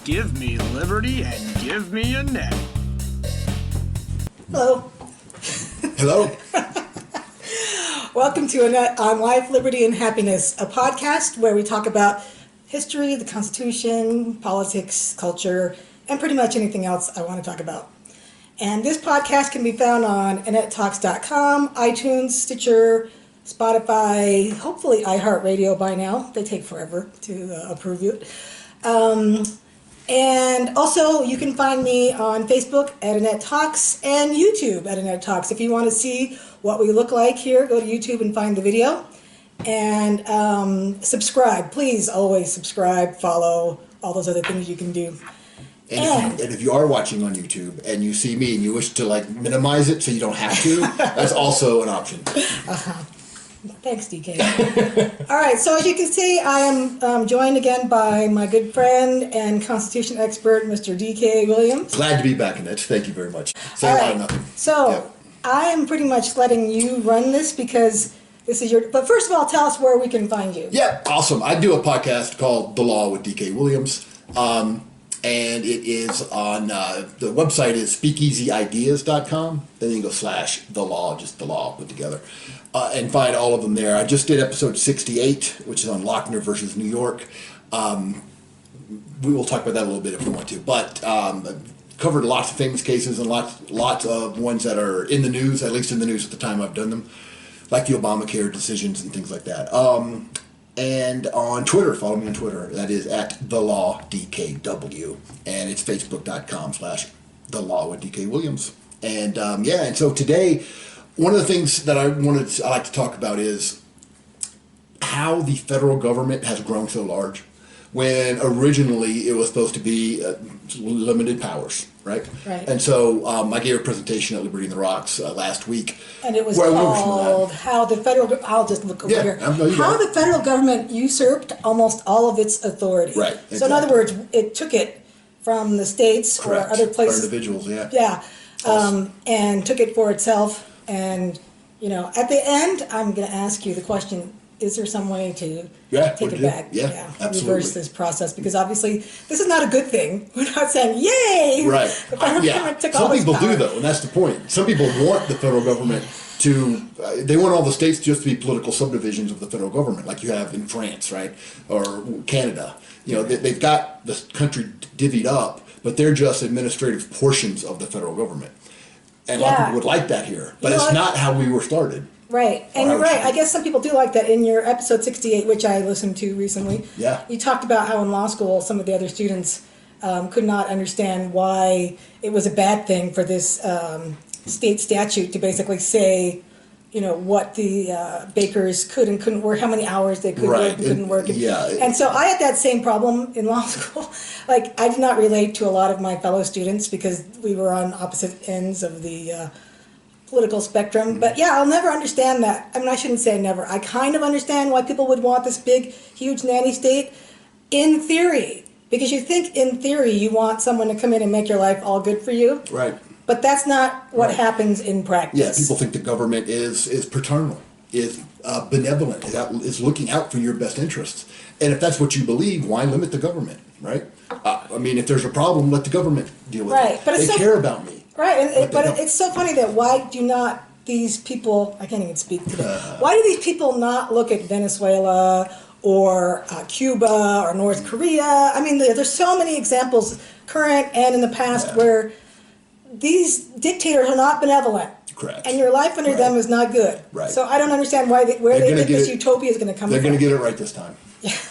Give me liberty and give me a net. Hello. Hello. Welcome to Annette on Life, Liberty, and Happiness, a podcast where we talk about history, the Constitution, politics, culture, and pretty much anything else I want to talk about. And this podcast can be found on AnnetteTalks.com, iTunes, Stitcher, Spotify, hopefully iHeartRadio by now. They take forever to approve it. And also, you can find me on Facebook at Annette Talks and YouTube at Annette Talks. If you want to see what we look like here, go to YouTube and find the video. And subscribe. Please always subscribe, follow, all those other things you can do. And if you are watching on YouTube and you see me and you wish to minimize it so you don't have to, that's also an option. Thanks, DK. All right, so as you can see, I am joined again by my good friend and Constitution expert, Mr. DK Williams. Glad to be back, Annette. Thank you very much. Say a lot of nothing. So Yep. I am pretty much letting you run this because this is your... But first of all, tell us where we can find you. Yeah, awesome. I do a podcast called The Law with DK Williams. And it is on, the website is speakeasyideas.com. Then you can go /the law, just the law put together. And find all of them there. I just did episode 68, which is on Lochner versus New York. We will talk about that a little bit if we want to. But covered lots of famous cases and lots of ones that are in the news, at least in the news at the time I've done them, like the Obamacare decisions and things like that. And on Twitter, follow me on Twitter. That is at TheLawDKW. And it's Facebook.com/TheLaw with DK Williams. And and so today, one of the things that I like to talk about is how the federal government has grown so large when originally it was supposed to be limited powers, right? Right. And so I gave a presentation at Liberty in the Rocks last week. And it was where I went called from How the Federal... I'll just look over Yeah, here. no, you How got it. the federal government usurped almost all of its authority. Right, So in other exactly. words, it took it from the states Correct. or other places. Or individuals, yeah. Yeah, Awesome. and took it for itself. And, at the end, I'm going to ask you the question, is there some way to take what to it do. back? Yeah, absolutely. Reverse this process, because obviously this is not a good thing. We're not saying, yay! Right. The federal government took all Some this people power. do, though, and that's the point. Some people want the federal government to, they want all the states just to be political subdivisions of the federal government, like you have in France, right? Or Canada. They've got the country divvied up, but they're just administrative portions of the federal government. And a lot of Yeah. people would like that here, but You know it's what? not how we were started. Right, and Or you're how it right. should I be. guess some people do like that. In your episode 68, which I listened to recently, Yeah. you talked about how in law school some of the other students could not understand why it was a bad thing for this state statute to basically say, what the bakers could and couldn't work, how many hours they could Right. work and couldn't work. Yeah. And so I had that same problem in law school. I did not relate to a lot of my fellow students because we were on opposite ends of the political spectrum. But yeah, I'll never understand that. I mean, I shouldn't say never. I kind of understand why people would want this big, huge nanny state in theory. Because you think in theory you want someone to come in and make your life all good for you. Right. But that's not what Right. happens in practice. Yeah, people think the government is paternal, is benevolent, is looking out for your best interests. And if that's what you believe, why limit the government, right? If there's a problem, let the government deal with Right, it. but it's They so- care about me. Right, But they don't. it's so funny that why do not these people, I can't even speak today, why do these people not look at Venezuela or Cuba or North Korea? I mean, there's so many examples, current and in the past, Yeah. where these dictators are not benevolent. Correct. And your life under Right. them is not good. Right. So I don't understand where They're they gonna think get this it- utopia is going to come They're from. going to get it right this time.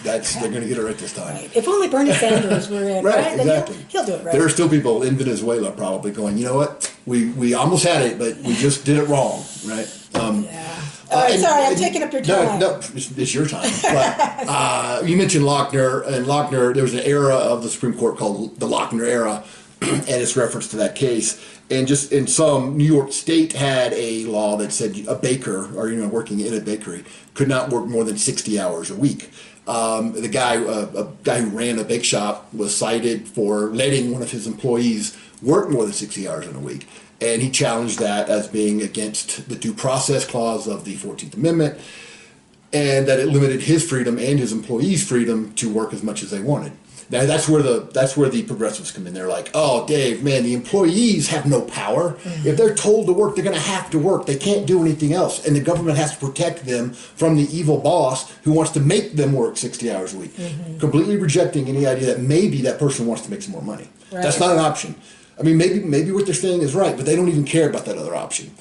They're going to get it right this time. Right. If only Bernie Sanders were in, Right, right? Then exactly. he'll do it right. There are still people in Venezuela probably going, you know what, we almost had it, but we just did it wrong, right? Yeah. All right, sorry, I'm taking up your time. No, it's your time. But you mentioned Lochner, and Lochner, there was an era of the Supreme Court called the Lochner era, and it's reference to that case. And just in some, New York State had a law that said a baker, or working in a bakery, could not work more than 60 hours a week. The guy, a guy who ran a bake shop, was cited for letting one of his employees work more than 60 hours in a week. And he challenged that as being against the due process clause of the 14th Amendment, and that it limited his freedom and his employees' freedom to work as much as they wanted. Now that's where the progressives come in. They're like, oh, Dave, man, the employees have no power. If they're told to work, they're going to have to work. They can't do anything else, and the government has to protect them from the evil boss who wants to make them work 60 hours a week. Completely rejecting any idea that maybe that person wants to make some more money. Right. That's not an option. I mean, maybe what they're saying is right, but they don't even care about that other option.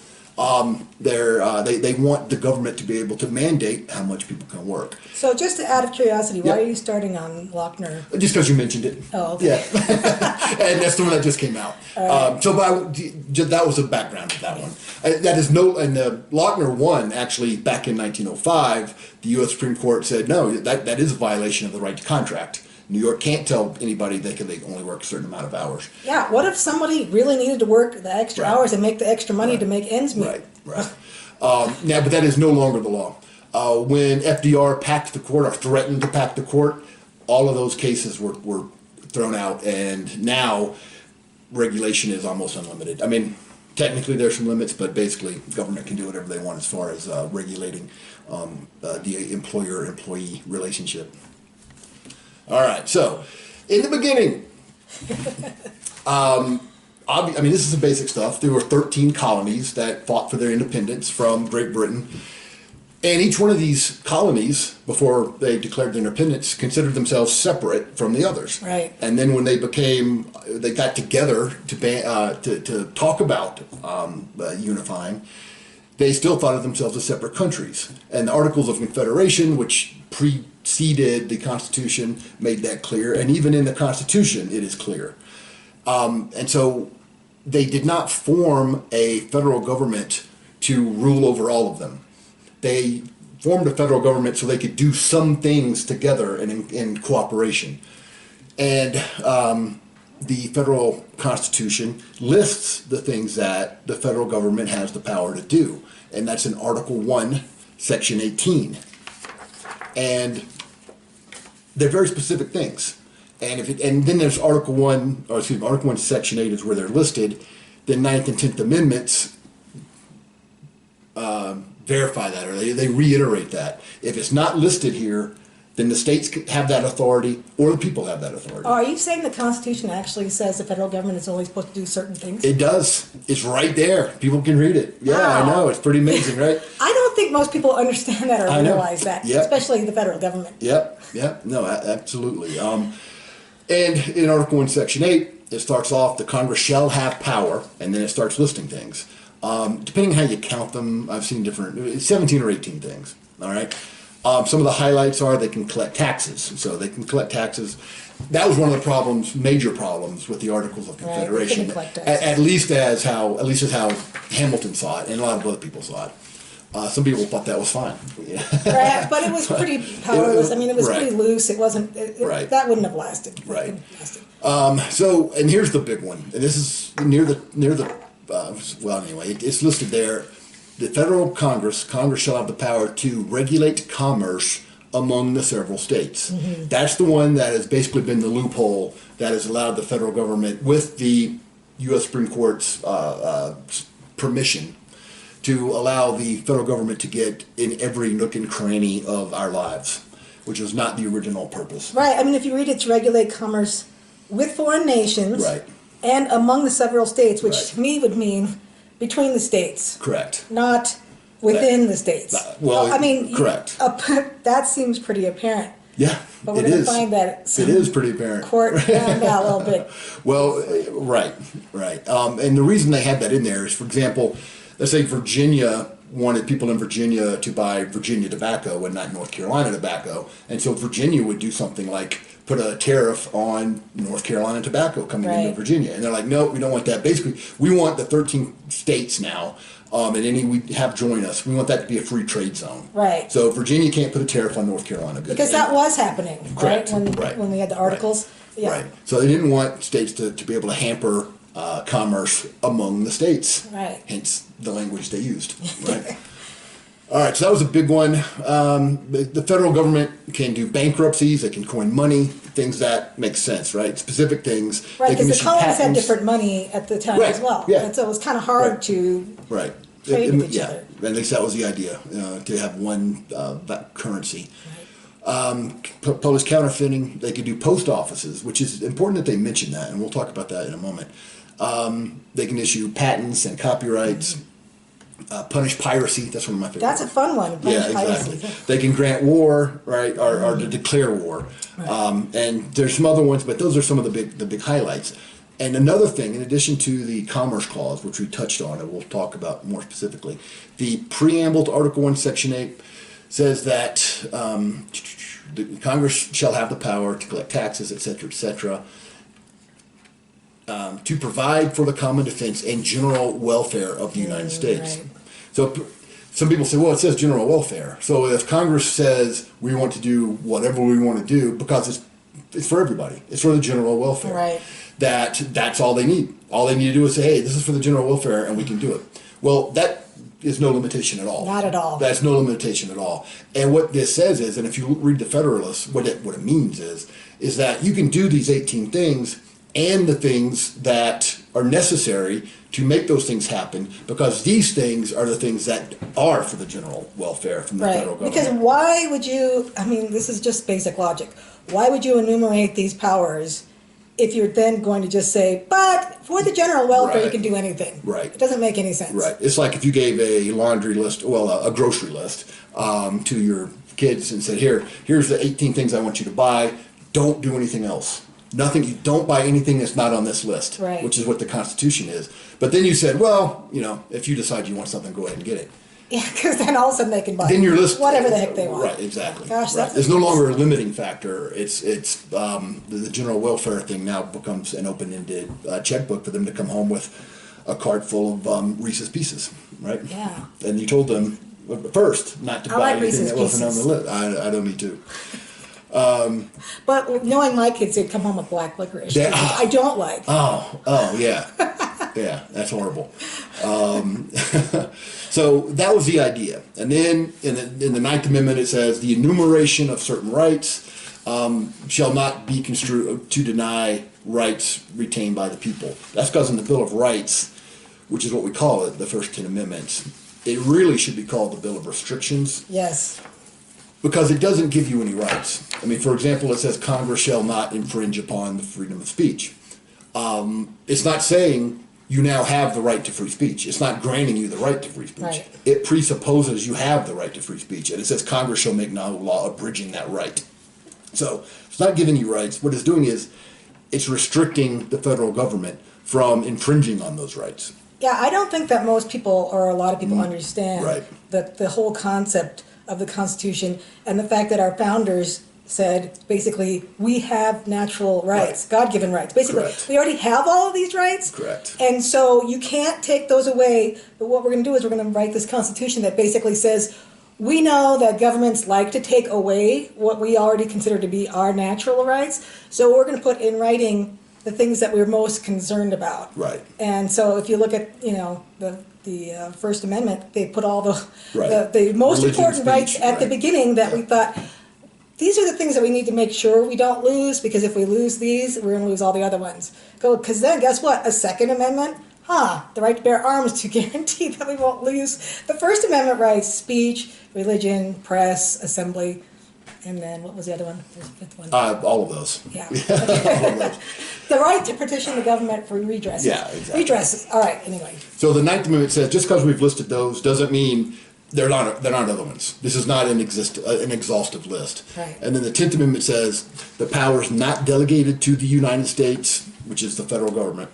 They want the government to be able to mandate how much people can work. So just out of curiosity, why Yeah. are you starting on Lochner? Just because you mentioned it. Oh, okay. Yeah. And that's the one that just came out. That was the background to that one. That is and Lochner 1, actually, back in 1905, the U.S. Supreme Court said, no, that is a violation of the right to contract. New York can't tell anybody they can only work a certain amount of hours. Yeah, what if somebody really needed to work the extra Right. hours and make the extra money Right. to make ends meet? Right. Now, but that is no longer the law. When FDR packed the court or threatened to pack the court, all of those cases were thrown out, and now regulation is almost unlimited. I mean, technically there's some limits, but basically government can do whatever they want as far as regulating the employer-employee relationship. All right, so in the beginning, I mean, this is the basic stuff. There were 13 colonies that fought for their independence from Great Britain. And each one of these colonies, before they declared their independence, considered themselves separate from the others. Right. And then when they got together to talk about unifying, they still thought of themselves as separate countries. And the Articles of Confederation, which preceded the Constitution, made that clear. And even in the Constitution, it is clear. And so they did not form a federal government to rule over all of them. They formed a federal government so they could do some things together and in cooperation. And the federal Constitution lists the things that the federal government has the power to do. And that's in Article 1, Section 18. And they're very specific things. And then there's Article 1, Section 8 is where they're listed. The 9th and 10th Amendments verify that, or they reiterate that. If it's not listed here, then the states have that authority, or the people have that authority. Are you saying the Constitution actually says the federal government is only supposed to do certain things? It does. It's right there. People can read it. Yeah, Wow. I know. It's pretty amazing, right? I don't think most people understand that or I know. realize that, Yep. especially the federal government. Yep. No, absolutely. And in Article 1, Section 8, it starts off, the Congress shall have power, and then it starts listing things. Depending on how you count them, I've seen different, 17 or 18 things, all right? Some of the highlights are they can collect taxes. So they can collect taxes. That was one of the major problems with the Articles of Right, Confederation. they couldn't collect taxes. At least as how Hamilton saw it, and a lot of other people saw it. Some people thought that was fine. Right, but it was pretty powerless. I mean, it was Right. pretty loose. It wasn't. Right. That wouldn't have lasted. That Right. couldn't have lasted. So, and here's the big one, and this is near the well, anyway, it's listed there. The federal Congress shall have the power to regulate commerce among the several states. Mm-hmm. That's the one that has basically been the loophole that has allowed the federal government, with the U.S. Supreme Court's permission, to allow the federal government to get in every nook and cranny of our lives, which was not the original purpose. Right. I mean, if you read it, to regulate commerce with foreign nations, Right. and among the several states, which Right. to me would mean between the states, Correct. not within the states. Well, I mean, correct. That seems pretty apparent. Yeah, But we're it going to is. find that It is pretty apparent. court found out a little bit. Well, right. And the reason they had that in there is, for example, let's say Virginia wanted people in Virginia to buy Virginia tobacco and not North Carolina tobacco. And so Virginia would do something like put a tariff on North Carolina tobacco coming into Right. Virginia. And they're like, no, we don't want that. Basically, we want the 13 states now, and any we have join us, we want that to be a free trade zone. Right. So Virginia can't put a tariff on North Carolina goods. Because that was happening, Correct. right? When we had the articles. Right. Yeah. Right. So they didn't want states to be able to hamper commerce among the states. Right. Hence the language they used. Right. All right. So that was a big one. The federal government can do bankruptcies. They can coin money. Things that make sense. Right. Specific things. Right, They can because the issue colonies had patents. different money at the time Right, as well. yeah. And so it was kind of hard Right. to Right. trade with each yeah. other. At least that was the idea, to have one currency. Polish counterfeiting. They could do post offices, which is important that they mention that, and we'll talk about that in a moment. They can issue patents and copyrights. Punish piracy. That's one of my favorite. That's a fun one. Yeah, exactly. They can grant war, right, or to declare war. Right. And there's some other ones, but those are some of the big highlights. And another thing, in addition to the Commerce Clause, which we touched on, and we'll talk about more specifically, the preamble to Article 1, Section 8 says that the Congress shall have the power to collect taxes, etc., to provide for the common defense and general welfare of the United States. Right. So some people say, well, it says general welfare. So if Congress says we want to do whatever we want to do, because it's for everybody, it's for the general welfare. Right. That's all they need. All they need to do is say, hey, this is for the general welfare, and we can do it. Well, that is no limitation at all. Not at all. That's no limitation at all. And what this says is, and if you read the Federalist, what it means is that you can do these 18 things and the things that are necessary to make those things happen, because these things are the things that are for the general welfare from the federal government. Because why would you, I mean, this is just basic logic. Why would you enumerate these powers if you're then going to just say, but for the general welfare, you can do anything? Right. It doesn't make any sense. Right. It's like if you gave a laundry list, well, a grocery list to your kids and said, here's the 18 things I want you to buy. Don't do anything else. Nothing. You don't buy anything that's not on this list, right. Which is what the Constitution is. But then you said, well, if you decide you want something, go ahead and get it. Yeah, because then all of a sudden they can buy then your list, whatever the heck they want. Right, exactly. Gosh, right. There's no longer a limiting factor. It's the general welfare thing now becomes an open-ended checkbook for them to come home with a cart full of Reese's Pieces, right? Yeah. And you told them first not to buy like anything Reese's that wasn't on the Pieces. list. I don't need to. But knowing my kids, they'd come home with black licorice. Yeah. Which I don't like. Oh, yeah. Yeah, that's horrible. So that was the idea. And then in the Ninth Amendment it says the enumeration of certain rights shall not be construed to deny rights retained by the people. That's because in the Bill of Rights, which is what we call it, the first 10 amendments, it really should be called the Bill of Restrictions. Yes. Because it doesn't give you any rights. I mean, for example, it says Congress shall not infringe upon the freedom of speech. It's not saying you now have the right to free speech. It's not granting you the right to free speech. Right. It presupposes you have the right to free speech. And it says Congress shall make no law abridging that right. So it's not giving you rights. What it's doing is it's restricting the federal government from infringing on those rights. Yeah, I don't think that most people or a lot of people understand Right. that the whole concept of the Constitution and the fact that our founders said basically we have natural rights, Right. God-given rights. Basically, Correct. we already have all of these rights. Correct. And so you can't take those away. But what we're going to do is we're going to write this Constitution that basically says we know that governments like to take away what we already consider to be our natural rights. So we're going to put in writing the things that we're most concerned about. Right. And so if you look at, the First Amendment, they put all the Right. the most Religion, important rights speech, at the right. beginning that we thought, these are the things that we need to make sure we don't lose, because if we lose these, we're going to lose all the other ones. Because then, guess what? A Second Amendment, the right to bear arms to guarantee that we won't lose the First Amendment rights, speech, religion, press, assembly, and then what was the other one? There's the fifth one. All of those. Yeah. All of those. The right to petition the government for redresses. Yeah, exactly. Redresses. All right, anyway. So the Ninth Amendment says just because we've listed those doesn't mean they're not other ones. This is not an exhaustive list. Right. And then the 10th Amendment says the powers not delegated to the United States, which is the federal government,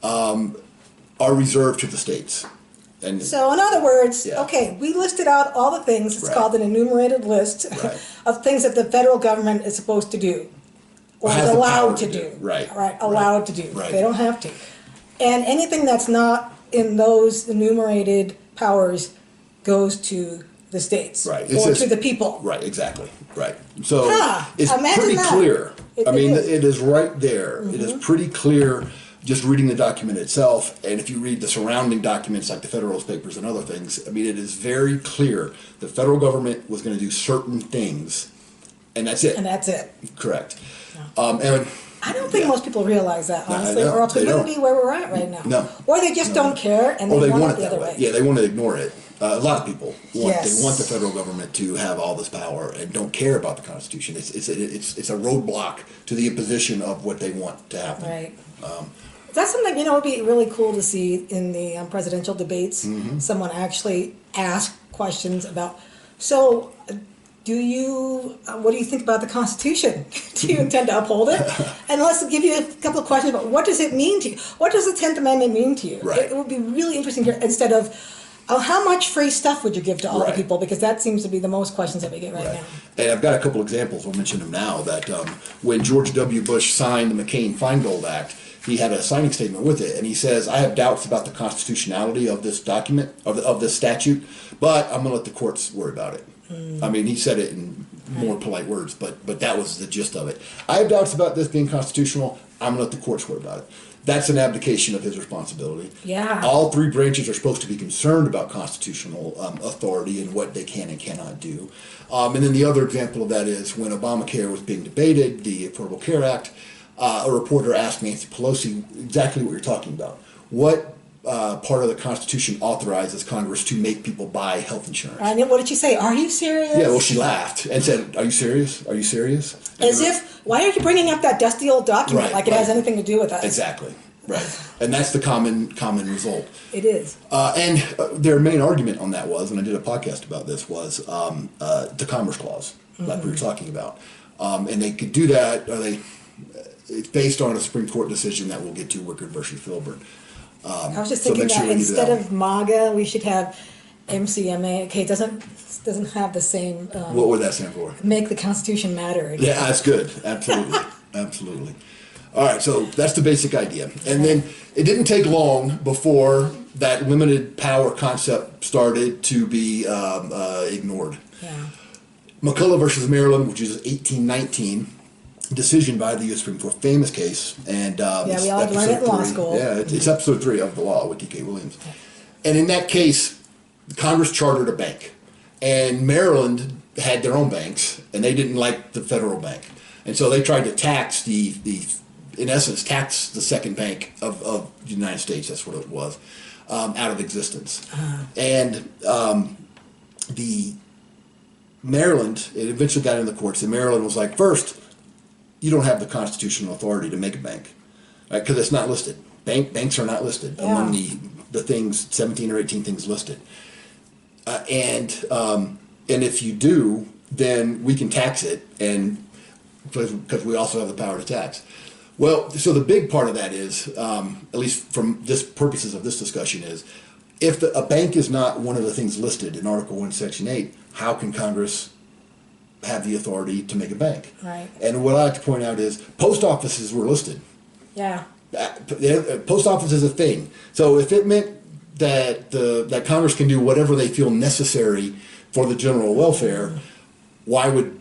are reserved to the states. And So in other words, Yeah. okay, we listed out all the things. It's Right. called an enumerated list Right. of things that the federal government is supposed to do. Or Has is the allowed power to to do. do. Right. Right, allowed Right. to do. Right. They don't have to. And anything that's not in those enumerated powers goes to the states. Right. It Or says- to the people. Right, exactly. Right. So Huh, it's imagine pretty that. clear. It I mean, is. it is right there. It is pretty clear just reading the document itself. And if you read the surrounding documents like the Federalist Papers and other things, I mean, it is very clear the federal government was going to do certain things, and that's it. And that's it. Correct. And I don't think Yeah. most people realize that, No, honestly, no, or else we they wouldn't don't. be where we're at right now. No. Or they just don't care and or they they want want it it the that other way. way. Yeah, they want to ignore it. A lot of people want Yes. they want the federal government to have all this power and don't care about the Constitution. It's a roadblock to the imposition of what they want to happen. Right. That's something, would be really cool to see in the presidential debates. Mm-hmm. Someone actually ask questions about, so what do you think about the Constitution? Do you intend to uphold it? And let's give you a couple of questions about what does it mean to you? What does the 10th Amendment mean to you? Right. It would be really interesting to, instead of, how much free stuff would you give to all the Right. people? Because that seems to be the most questions that we get right now. And I've got a couple examples. I'll mention them now. That when George W. Bush signed the McCain-Feingold Act, he had a signing statement with it, and he says, "I have doubts about the constitutionality of this document, of this statute, but I'm going to let the courts worry about it." I mean, he said it in more polite words, but that was the gist of it. I have doubts about this being constitutional. I'm going to let the courts worry about it. That's an abdication of his responsibility. Yeah. All three branches are supposed to be concerned about constitutional authority and what they can and cannot do. And then the other example of that is when Obamacare was being debated, the Affordable Care Act, a reporter asked Nancy Pelosi exactly what you're talking about. What part of the Constitution authorizes Congress to make people buy health insurance? And what did she say? Are you serious? Yeah, well, she laughed and said, "Are you serious? Are you serious?" As if, why are you bringing up that dusty old document Right, like it has right. anything to do with us? Exactly, right. And that's the common result. It is. And their main argument on that was, and I did a podcast about this, was the Commerce Clause, like we were talking about. And they could do that, it's based on a Supreme Court decision that we'll get to, Wickard versus Filbert. I was just so thinking make sure that we do instead that of MAGA, we should have MCMA. Okay, it doesn't have the same What would that stand for? make the Constitution matter. Yeah, that's good. Absolutely. Absolutely. All right, so that's the basic idea. And then it didn't take long before that limited power concept started to be ignored. Yeah. McCullough versus Maryland, which is 1819, decision by the U.S. Supreme Court, famous case. And We all learned it in law school. Yeah, it's episode 3 of The Law with D.K. Williams. And in that case, Congress chartered a bank. And Maryland had their own banks, and they didn't like the federal bank. And so they tried to tax in essence, tax the second bank of the United States, that's what it was, out of existence. And the Maryland, it eventually got in the courts, and Maryland was like, first, you don't have the constitutional authority to make a bank, right? Because it's not listed. Banks are not listed among the things, 17 or 18 things listed. And if you do, then we can tax it, and because we also have the power to tax. Well, so the big part of that is, at least from this purposes of this discussion, is if a bank is not one of the things listed in Article 1, Section 8, how can Congress have the authority to make a bank? Right. And what I like to point out is post offices were listed. Yeah. Post office is a thing. So if it meant that Congress can do whatever they feel necessary for the general welfare, why would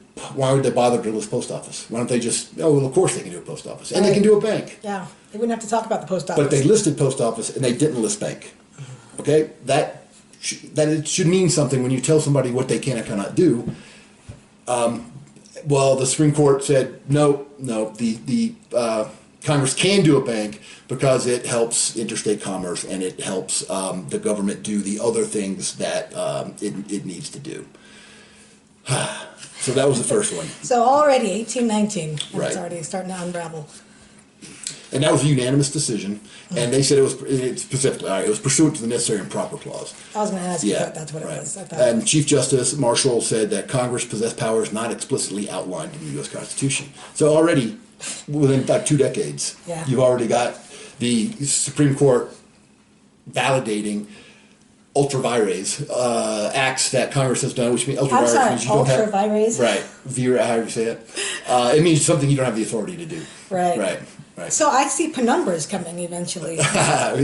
they bother to list post office? Why don't they just, well, of course they can do a post office. And they can do a bank. Yeah. They wouldn't have to talk about the post office. But they listed post office and they didn't list bank. Okay? That it should mean something when you tell somebody what they can and cannot do. Well, the Supreme Court said, no, the Congress can do a bank because it helps interstate commerce and it helps the government do the other things that it needs to do. So that was the first one. So already 1819, and Right. it's already starting to unravel. And that was a unanimous decision. And they said it specifically, all right, it was pursuant to the necessary and proper clause. I was going to ask you Yeah, if that's what right. it was. I thought And Chief Justice Marshall said that Congress possessed powers not explicitly outlined in the U.S. Constitution. So already, within about 2 decades, Yeah. you've already got the Supreme Court validating ultra vires acts that Congress has done, which means ultra I'm vires sorry, means you don't ultra have vires? right. However you say it, it means something you don't have the authority to do. Right. Right. Right. So I see penumbras coming eventually. yeah,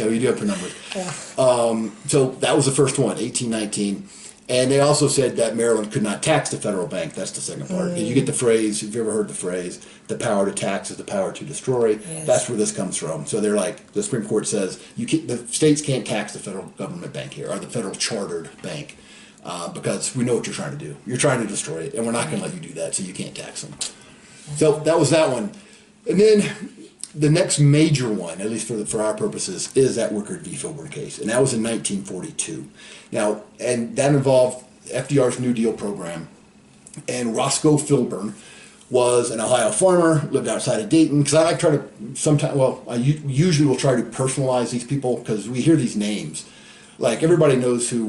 we do have penumbras. Yeah. So that was the first one, 1819. And they also said that Maryland could not tax the federal bank. That's the second part. You get the phrase, if you've ever heard the phrase, the power to tax is the power to destroy. Yes. That's where this comes from. So they're like, the Supreme Court says, the states can't tax the federal government bank here, or the federal chartered bank, because we know what you're trying to do. You're trying to destroy it, and we're not going to let you do that, so you can't tax them. So that was that one. And then the next major one, at least for our purposes, is that Wickard v. Filburn case, and that was in 1942. Now, and that involved FDR's New Deal program, and Roscoe Filburn was an Ohio farmer, lived outside of Dayton. Because I like try to sometimes, well, I usually will try to personalize these people because we hear these names. Like everybody knows who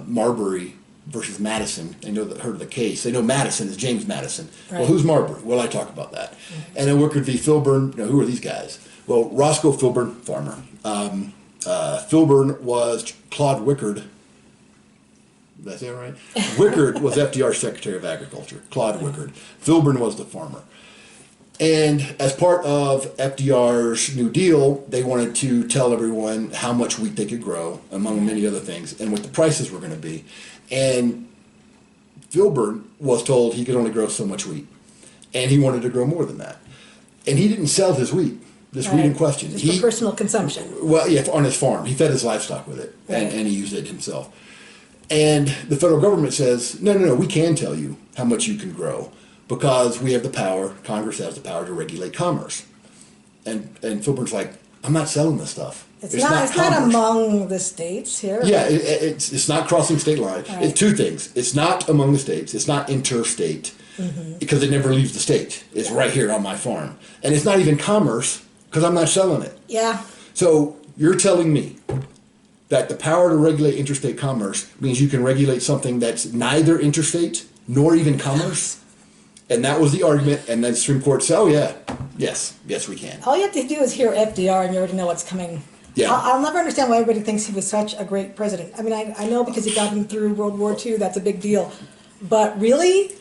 Marbury versus Madison. They know heard of the case. They know Madison is James Madison. Right. Well, who's Marbury? Well, I talk about that. And then Wickard v. Filburn. Who are these guys? Well, Roscoe Filburn, farmer. Filburn was Claude Wickard. Did I say it right? Wickard was FDR's Secretary of Agriculture. Claude Wickard. Filburn was the farmer. And as part of FDR's New Deal, they wanted to tell everyone how much wheat they could grow, among many other things, and what the prices were going to be. And Filburn was told he could only grow so much wheat. And he wanted to grow more than that. And he didn't sell his wheat, this wheat in question. Just for personal consumption. Well, yeah, on his farm. He fed his livestock with it, and he used it himself. And the federal government says, no, we can tell you how much you can grow because we have the power, Congress has the power to regulate commerce. And Filburn's like, I'm not selling this stuff. It's not among the states here. Yeah, it's not crossing state lines. Right. It's two things. It's not among the states. It's not interstate because it never leaves the state. It's right here on my farm. And it's not even commerce because I'm not selling it. Yeah. So you're telling me that the power to regulate interstate commerce means you can regulate something that's neither interstate nor even commerce? And that was the argument, and then the Supreme Court said, oh yeah, yes, we can. All you have to do is hear FDR and you already know what's coming. Yeah. I'll never understand why everybody thinks he was such a great president. I mean, I know because he got him through World War II, that's a big deal. But really?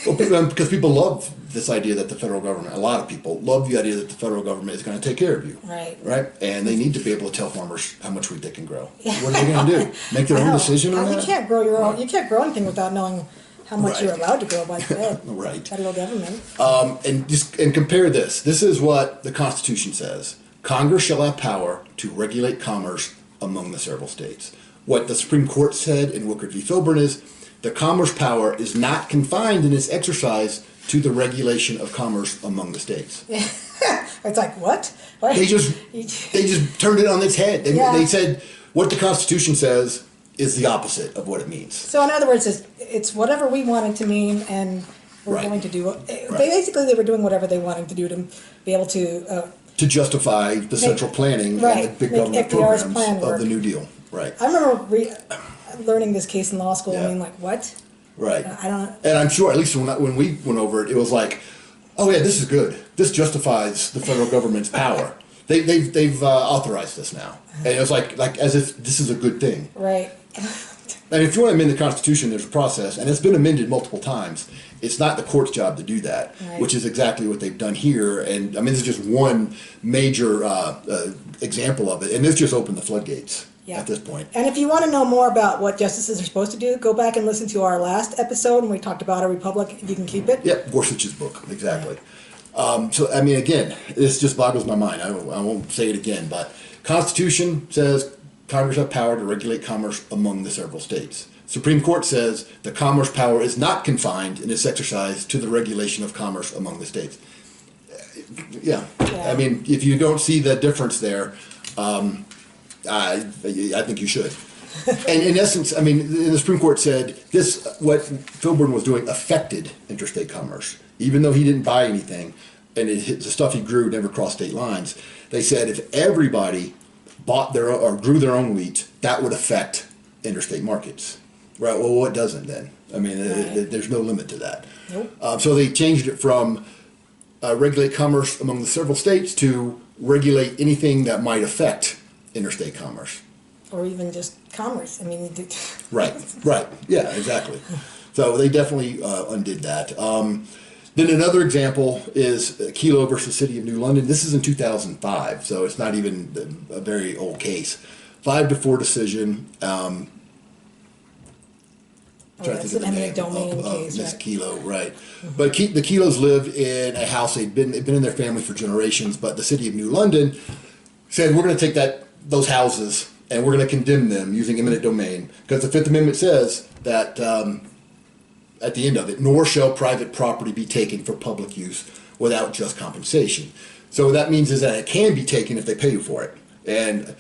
Well, because people love this idea that the federal government, a lot of people love the idea that the federal government is going to take care of you. Right. Right? And they need to be able to tell farmers how much wheat they can grow. What are they going to do? Make their own decision on that? You can't grow your own. You can't grow anything without knowing how much Right. you're allowed to grow by Fed. Right. Federal government. And compare this. This is what the Constitution says. Congress shall have power to regulate commerce among the several states. What the Supreme Court said in Wickard v. Filburn is the commerce power is not confined in its exercise to the regulation of commerce among the states. It's like, what? They just turned it on its head. They said what the Constitution says is the opposite of what it means. So in other words, it's whatever we want it to mean, and we're Right. going to do. Basically, they were doing whatever they wanted to do to be able to. To justify the central planning right, and the big make government FDR's programs plan of work. the New Deal. Right. I remember learning this case in law school. Yeah. I mean, like, what? Right. I don't. And I'm sure, at least when we went over it, it was like, oh yeah, this is good. This justifies the federal government's power. They've authorized this now, and it was like as if this is a good thing. Right. And if you want to amend the Constitution, there's a process, and it's been amended multiple times. It's not the court's job to do that, Right. which is exactly what they've done here. And I mean, this is just one major example of it, and this just opened the floodgates at this point. And if you want to know more about what justices are supposed to do, go back and listen to our last episode when we talked about a republic. You can keep it. Yep, Gorsuch's book, exactly. So, I mean, again, this just boggles my mind. I won't say it again, but Constitution says Congress have power to regulate commerce among the several states. Supreme Court says the commerce power is not confined in its exercise to the regulation of commerce among the states. Yeah. I mean, if you don't see the difference there, I think you should. And in essence, I mean, the Supreme Court said this, what Filburn was doing affected interstate commerce. Even though he didn't buy anything, and the stuff he grew never crossed state lines, they said if everybody bought their own, or grew their own wheat, that would affect interstate markets. Right, well, what doesn't then? I mean, there's no limit to that. Nope. So they changed it from regulate commerce among the several states to regulate anything that might affect interstate commerce. Or even just commerce. I mean, Right, yeah, exactly. So they definitely undid that. Then another example is Kelo versus City of New London. This is in 2005, so it's not even a very old case. 5-4 decision. that's an eminent domain case, Miss right? Kelo, right? But the Kelos live in a house. They've been in their family for generations. But the City of New London said, we're going to take those houses and we're going to condemn them using eminent domain, because the Fifth Amendment says that at the end of it, nor shall private property be taken for public use without just compensation. So that means is that it can be taken if they pay you for it. And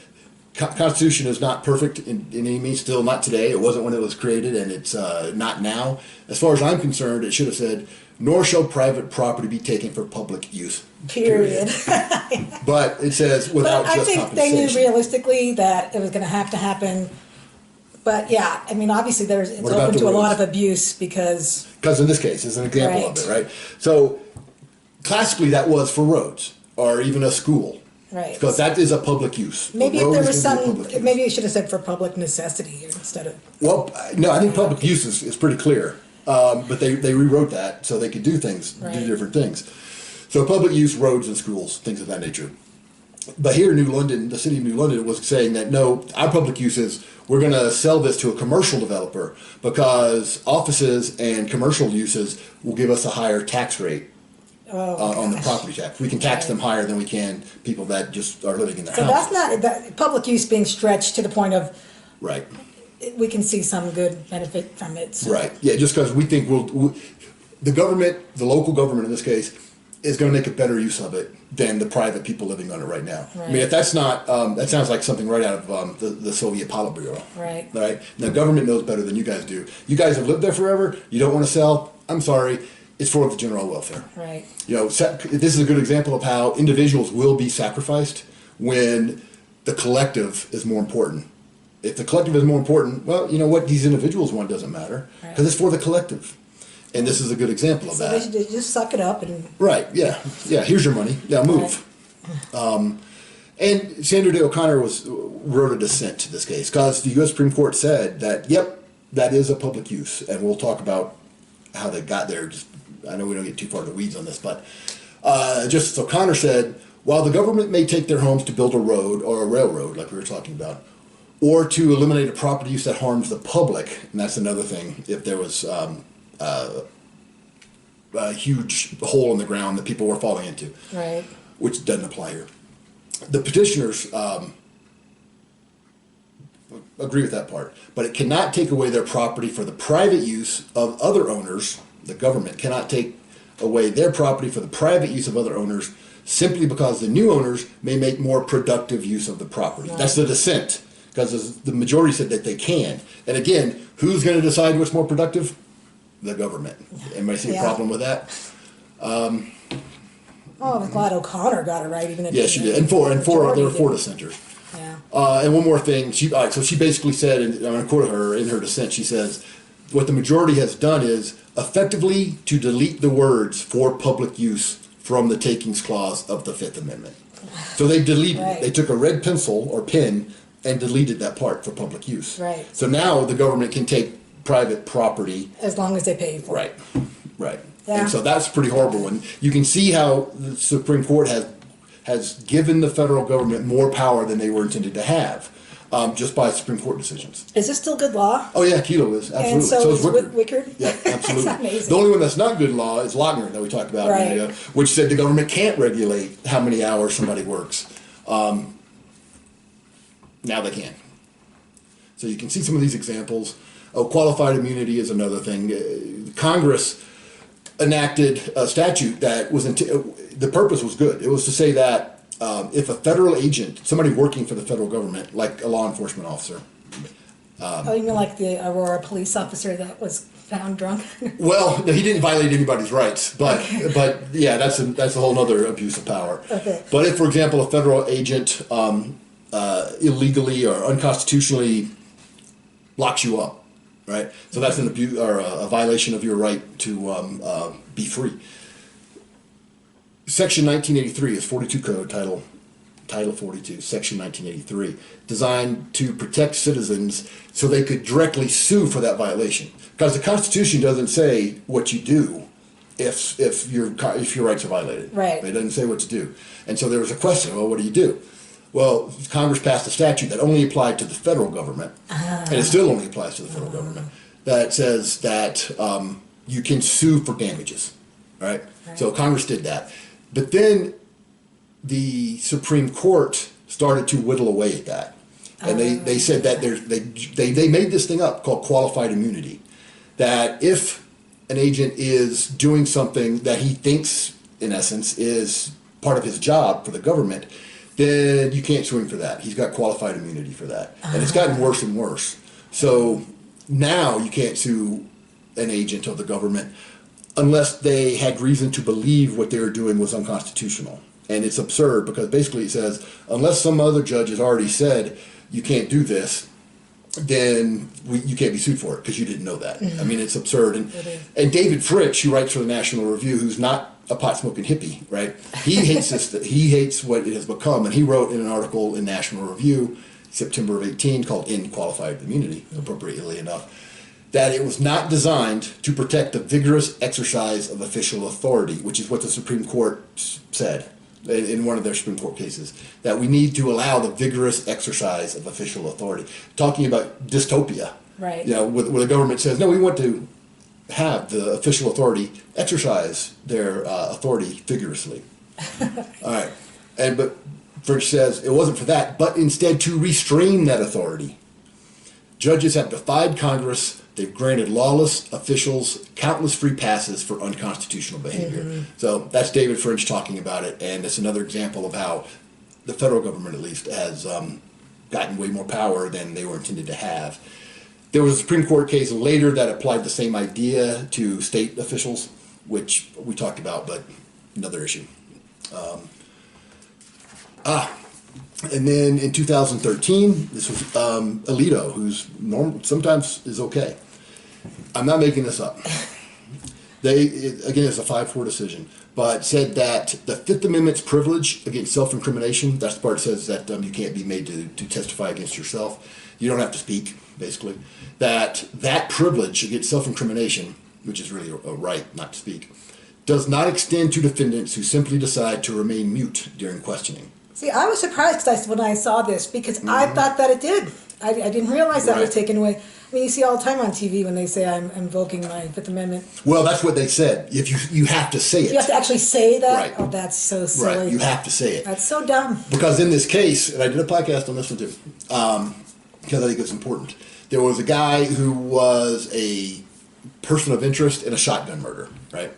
Constitution is not perfect in any means, still not today. It wasn't when it was created, and it's not now. As far as I'm concerned, it should have said, nor shall private property be taken for public use. Period. But it says without But I just think they compensation. knew realistically that it was going to have to happen. But yeah, I mean, obviously it's What about open the to a lot roads? of abuse because, Because in this case, is an example of Right. it, right? So classically, that was for roads or even a school. Right. Because that is a public use. A maybe if road there is was gonna be a some, public use. maybe you should have said for public necessity instead of, Well, no, I think public use is pretty clear. But they rewrote that so they could do things, Right. do different things. So public use, roads and schools, things of that nature. But here in New London, the city of New London was saying that no, our public use is we're going to sell this to a commercial developer because offices and commercial uses will give us a higher tax rate on the property tax. We can tax them higher than we can people that just are living in their so houses. that's not, that public use being stretched to the point of Right. we can see some good benefit from it. So. Right. Yeah. Just because we think the government, the local government in this case, is going to make a better use of it than the private people living on it right now. I mean, Right. if that's not, that sounds like something right out of the Soviet Politburo. Right. Right. Now, government knows better than you guys do. You guys have lived there forever. You don't want to sell. I'm sorry. It's for the general welfare. Right. You know, this is a good example of how individuals will be sacrificed when the collective is more important. If the collective is more important, well, you know what these individuals want doesn't matter because it's for the collective. And this is a good example of So that. they should just suck it up and, Right, yeah. Yeah, here's your money. Now move. And Sandra Day O'Connor wrote a dissent to this case because the U.S. Supreme Court said that, yep, that is a public use. And we'll talk about how they got there. Just, I know we don't get too far in the weeds on this, but Justice O'Connor said, while the government may take their homes to build a road or a railroad, like we were talking about, or to eliminate a property use that harms the public, and that's another thing, if there was a huge hole in the ground that people were falling into, right. which doesn't apply here. The petitioners agree with that part, but it cannot take away their property for the private use of other owners. The government cannot take away their property for the private use of other owners simply because the new owners may make more productive use of the property. Right. That's the dissent, because the majority said that they can. And again, who's going to decide what's more productive? The government. Anybody see a Yeah. problem with that? Oh, I'm glad O'Connor got it right, even if Yes, she did. And there were four dissenters. Yeah. And one more thing, so she basically said, and I'm going to quote her in her dissent, she says, what the majority has done is effectively to delete the words for public use from the takings clause of the Fifth Amendment. So they deleted Right. it. They took a red pencil or pen and deleted that part for public use. Right. So now the government can take private property. As long as they pay for it. Right. Yeah. And so that's pretty horrible. And you can see how the Supreme Court has given the federal government more power than they were intended to have, just by Supreme Court decisions. Is this still good law? Oh yeah, Kelo is absolutely. And so is Wickard. Wickard? Yeah, absolutely. That's amazing. The only one that's not good law is Lochner that we talked about a minute Right. ago, which said the government can't regulate how many hours somebody works. Now they can. So you can see some of these examples. Oh, qualified immunity is another thing. Congress enacted a statute that was the purpose was good. It was to say that if a federal agent, somebody working for the federal government, like a law enforcement officer, Oh, you mean like the Aurora police officer that was found drunk? well, no, he didn't violate anybody's rights, but yeah, that's a whole other abuse of power. Okay. But if, for example, a federal agent illegally or unconstitutionally locks you up, right? So that's an abuse or a violation of your right to be free. Section 1983 is 42 Code, Title 42, Section 1983, designed to protect citizens so they could directly sue for that violation. Because the Constitution doesn't say what you do if your rights are violated. Right. It doesn't say what to do. And so there was a question, well, what do you do? Well, Congress passed a statute that only applied to the federal government, and it still only applies to the federal government, that says that you can sue for damages, right? So Congress did that. But then the Supreme Court started to whittle away at that. And they said that they made this thing up called qualified immunity. That if an agent is doing something that he thinks, in essence, is part of his job for the government, then you can't sue him for that. He's got qualified immunity for that. And it's gotten worse and worse. So now you can't sue an agent of the government unless they had reason to believe what they were doing was unconstitutional. And it's absurd because basically it says, unless some other judge has already said you can't do this, then you can't be sued for it because you didn't know that. I mean, it's absurd. And David Fritsch, who writes for the National Review, who's not a pot-smoking hippie, right? He hates this. He hates what it has become. And he wrote in an article in National Review, September of 18, called "In Qualified Immunity," appropriately enough, that it was not designed to protect the vigorous exercise of official authority, which is what the Supreme Court said in one of their Supreme Court cases, that we need to allow the vigorous exercise of official authority. Talking about dystopia, Right. You know, where the government says, no, we want to have the official authority exercise their authority vigorously. All right. But Fritsch says it wasn't for that, but instead to restrain that authority. Judges have defied Congress. They've granted lawless officials countless free passes for unconstitutional behavior. So that's David Fritsch talking about it, and it's another example of how the federal government, at least, has gotten way more power than they were intended to have. There was a Supreme Court case later that applied the same idea to state officials, which we talked about, but another issue. And then in 2013, this was Alito, who's sometimes is okay. I'm not making this up. Again, it's a 5-4 decision, but said that the Fifth Amendment's privilege against self-incrimination, that's the part that says that you can't be made to testify against yourself. You don't have to speak, basically. That privilege against self-incrimination, which is really a right not to speak, does not extend to defendants who simply decide to remain mute during questioning. See, I was surprised when I saw this because I thought that it did. I didn't realize that was Right. taken away. I mean, you see all the time on TV when they say I'm invoking my Fifth Amendment. Well, that's what they said. If you have to say it. You have to actually say that? Right. Oh, that's so silly. Right, you have to say it. That's so dumb. Because in this case, and I did a podcast on this one too, because I think it's important. There was a guy who was a person of interest in a shotgun murder, right?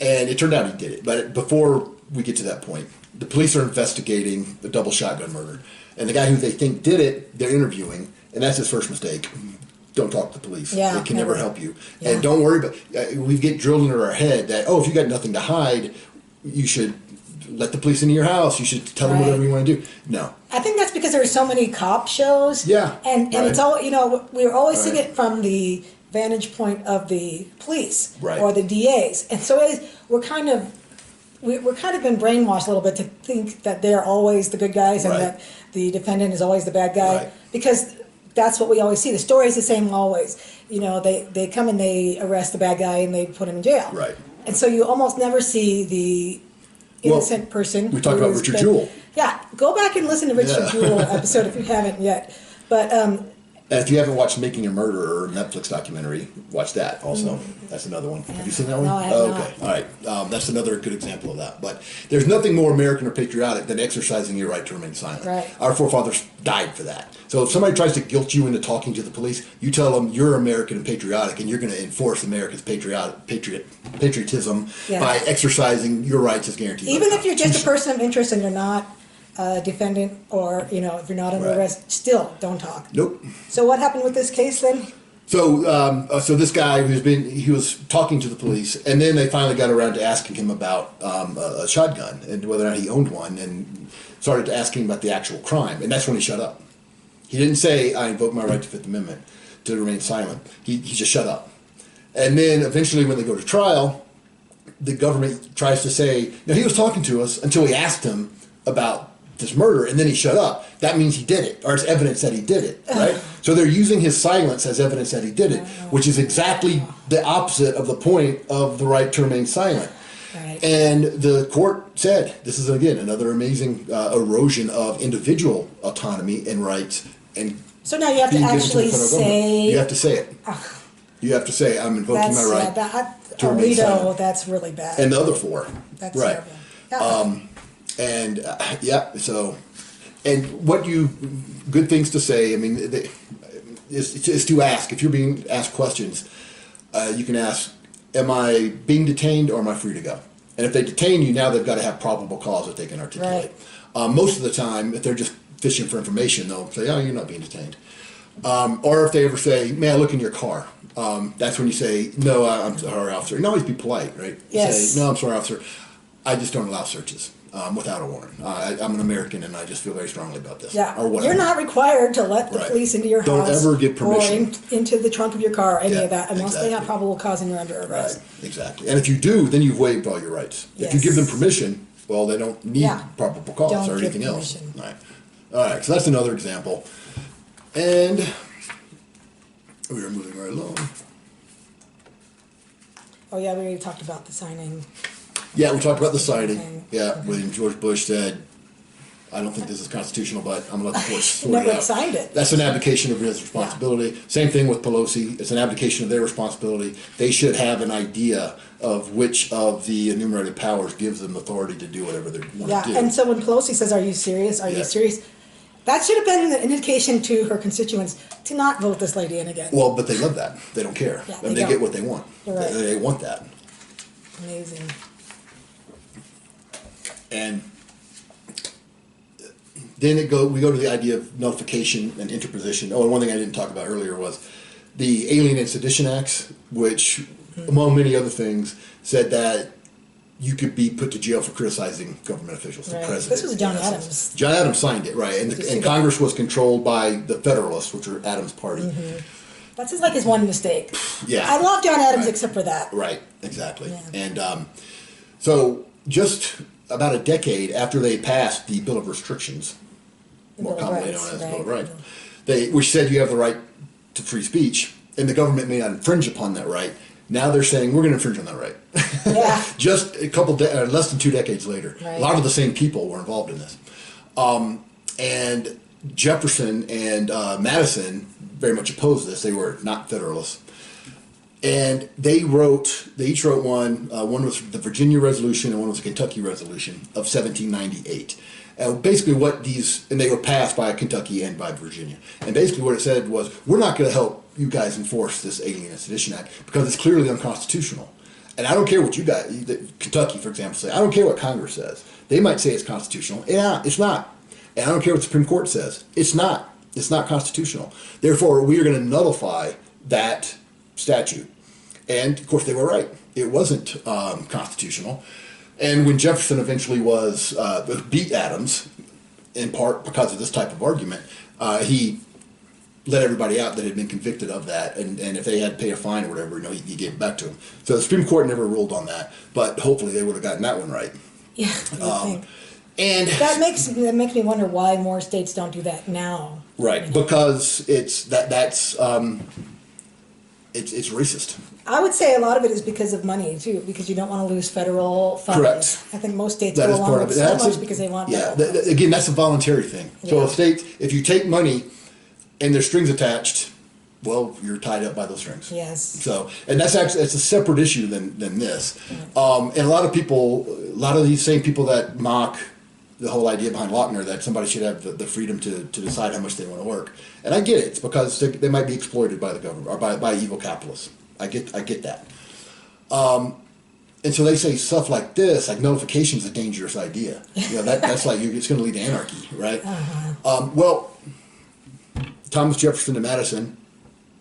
And it turned out he did it. But before we get to that point, the police are investigating the double shotgun murder. And the guy who they think did it, they're interviewing, and that's his first mistake. Don't talk to the police. Yeah, They can never never. help you. Yeah. And don't worry about we get drilled into our head that, if you got nothing to hide, you should let the police into your house. You should tell them Right. whatever you want to do. No. I think that's because there's so many cop shows. Yeah, And right. it's all, we're always seeing Right. it from the vantage point of the police Right. or the DAs. And so we're kind of been brainwashed a little bit to think that they're always the good guys and Right. that the defendant is always the bad guy. Right. Because that's what we always see. The story is the same always. They come and they arrest the bad guy and they put him in jail. Right. And so you almost never see the innocent person. we talked who about has Richard been- Jewell. Yeah, go back and listen to Richard Yeah. Jewell episode if you haven't yet. But And if you haven't watched Making a Murderer, Netflix documentary, watch that also. That's another one. Have you seen that one? No, I have Okay, not. all right. That's another good example of that. But there's nothing more American or patriotic than exercising your right to remain silent. Right. Our forefathers died for that. So if somebody tries to guilt you into talking to the police, you tell them you're American and patriotic, and you're going to enforce America's patriotism Yeah. by exercising your rights as guaranteed. by even the if you're just a Constitution. person of interest and you're not a defendant or, if you're not under Right. arrest, still don't talk. Nope. So what happened with this case then? So this guy he was talking to the police, and then they finally got around to asking him about a shotgun and whether or not he owned one, and started asking about the actual crime, and that's when he shut up. He didn't say, "I invoke my right to Fifth Amendment to remain silent." He just shut up, and then eventually, when they go to trial, the government tries to say, "No, he was talking to us until we asked him about this murder, and then he shut up. That means he did it, or it's evidence that he did it, right?" So they're using his silence as evidence that he did it, which is exactly the opposite of the point of the right to remain silent. Right. And the court said, this is, again, another amazing erosion of individual autonomy and rights. And So now you have to being given the actually federal government. say. You have to say it. You have to say, "I'm invoking That's my right to remain Alito, silent." that's really bad. And the other four. That's right. terrible. Yeah. And and good things to say. I mean, is to ask. If you're being asked questions, you can ask, "Am I being detained or am I free to go?" And if they detain you, now they've got to have probable cause that they can articulate. Most of the time, if they're just fishing for information, they'll say, "Oh, you're not being detained." Or if they ever say, "May I look in your car?" That's when you say, "No, I'm sorry, officer." And always be polite, right? Yes. Say, "No, I'm sorry, officer. I just don't allow searches without a warrant. I'm an American, and I just feel very strongly about this." Yeah, Or whatever. you're not required to let the Right. police into your Don't house. ever get permission. Or into the trunk of your car, or any Yeah, of that, unless they have exactly. probable cause and you're under arrest. Right, exactly. And if you do, then you've waived all your rights. If you give them Yes. permission, well, they don't need Yeah. probable cause Don't or give anything else. permission. All right, so that's another example. And we are moving right along. Oh yeah, we already talked about the signing. Yeah, we talked about the signing. Okay. Yeah, when George Bush said, "I don't think this is constitutional, but I'm going to let the courts sort Never it out." signed it. That's an abdication of his responsibility. Same thing with Pelosi. It's an abdication of their responsibility. They should have an idea of which of the enumerated powers gives them authority to do whatever they want Yeah, to do. and so when Pelosi says, "Are you serious? Are Yeah. you serious?" That should have been an indication to her constituents to not vote this lady in again. Well, but they love that. They don't care. Yeah, and they they get don't. what they want. You're right. They want that. Amazing. And then we go to the idea of nullification and interposition. Oh, and one thing I didn't talk about earlier was the Alien and Sedition Acts, which, among many other things, said that you could be put to jail for criticizing government officials, the Right. president. This was John in essence. Adams. John Adams signed it, right? And, Did you see and that? Congress was controlled by the Federalists, which were Adams' party. That's like his one mistake. Yeah. I love John Adams Right. except for that. Right, exactly. Yeah. And so just about a decade after they passed the Bill of Restrictions, The more Bill of commonly Rights, known as the right. Bill of Rights, which said you have the right to free speech, and the government may not infringe upon that right. Now they're saying we're going to infringe on that right. Yeah. Just a less than 2 decades later, Right. a lot of the same people were involved in this, and Jefferson and Madison very much opposed this. They were not Federalists. And they each wrote one. One was the Virginia Resolution, and one was the Kentucky Resolution of 1798. Basically, and they were passed by Kentucky and by Virginia. And basically, what it said was, we're not going to help you guys enforce this Alien and Sedition Act because it's clearly unconstitutional. And I don't care what you guys, Kentucky, for example, say. I don't care what Congress says. They might say it's constitutional. Yeah, it's not. And I don't care what the Supreme Court says. It's not. It's not constitutional. Therefore, we are going to nullify that statute. And of course, they were right. It wasn't constitutional. And when Jefferson eventually beat Adams, in part because of this type of argument, he let everybody out that had been convicted of that, and if they had to pay a fine or whatever, he gave it back to them. So the Supreme Court never ruled on that, but hopefully they would have gotten that one right. Yeah. you think. And That makes me wonder why more states don't do that now. right, because it's racist. I would say a lot of it is because of money too, because you don't want to lose federal funds. Correct. I think most states That go is along part of with it. so That's much a- because they want yeah. federal funds. Again, that's a voluntary thing. So Yeah. a state, if you take money and there's strings attached, well, you're tied up by those strings. Yes. So, and it's a separate issue than this. And a lot of these same people that mock the whole idea behind Lochner that somebody should have the freedom to decide how much they want to work. And I get it. It's because they might be exploited by the government or by evil capitalists. I get that. And so they say stuff like this, like nullification is a dangerous idea. That's like it's going to lead to anarchy, right? Well, Thomas Jefferson and Madison